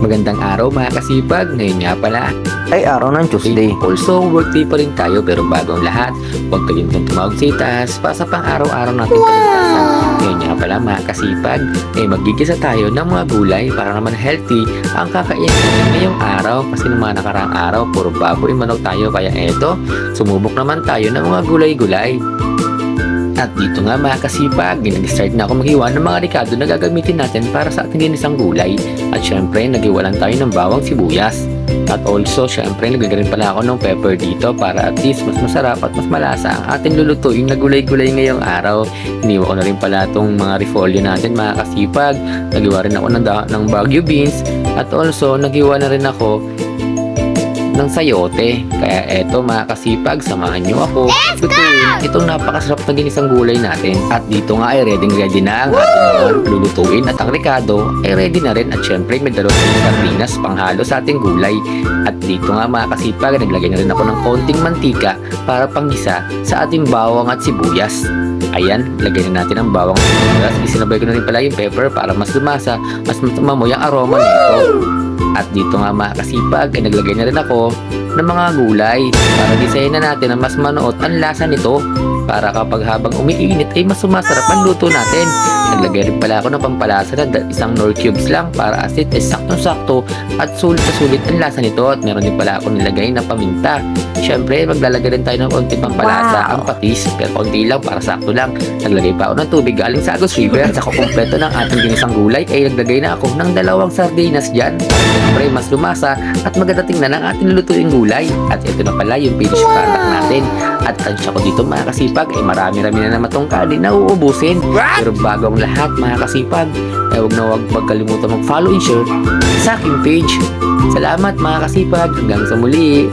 Magandang araw mga kasipag, ngayon nga pala. Ay, araw ng Tuesday. Also, workday pa rin tayo pero bagong lahat. Huwag kalimutang tumawag sa itaas para sa pang-araw-araw natin kalikasan. Ngayon nga pala mga kasipag, magigisa tayo ng mga gulay para naman healthy ang kakainin natin ngayong araw. Kasi ng mga nakaraang araw, puro baboy manok tayo. Kaya eto, sumubok naman tayo ng mga gulay-gulay. At dito nga mga kasipag, nag-start na ako maghiwa ng mga ricado na gagamitin natin para sa ating ginisang gulay. At syempre, naghiwa lang tayo ng bawang sibuyas. At also, syempre, nagagarin pala ako ng pepper dito para at least mas masarap at mas malasa ang ating lulutuin na gulay-gulay ngayong araw. Iniwa ko na rin pala itong mga repolyo natin mga kasipag. Naghiwa rin ako ng Baguio beans. At also, naghiwa na rin ako ng sayote. Kaya eto mga kasipag, samahan nyo ako lutuin itong napakasarap na ginisang gulay natin. At dito nga ay ready na ang ating mga lulutuin at ang ricado ay ready na rin. At syempre may dalawang sardinas panghalo sa ating gulay. At dito nga mga kasipag, naglagay na rin ako ng konting mantika para panggisa sa ating bawang at sibuyas. Ayan, lagay na natin ang bawang at sibuyas. Isinabay ko na rin pala yung pepper para mas lumasa, mas mamoy ang aroma nito. At dito nga mga kasipag, ay naglagay na rin ako ng mga gulay para gisahin na natin na mas manuot ang lasa nito para kapag habang umiinit ay mas sumasarap ang luto natin. Naglagay rin pala ako ng pampalasa na isang Knorr cubes lang para as it is saktong-sakto at sulit na sulit ang lasa nito. At meron din pala ako nilagay na paminta. Syempre, maglalagay rin tayo ng konting pampalasa, ang patis, pero konti lang para sakto lang. Naglagay pa ako ng tubig galing sa Agos River. Sa kukumpleto ng ating ginisang gulay ay naglagay na ako ng 2 sardinas dyan. Syempre, mas lumasa at maganda tingnan ang ating lulutuing gulay. At ito na pala yung finished product natin. At tansya ko dito mga kasipag, ay marami-rami na naman itong kanin na uubusin. Pero bago ang lahat mga kasipag, ay huwag magkalimutan mag-follow and share sa aking page. Salamat mga kasipag, hanggang sa muli.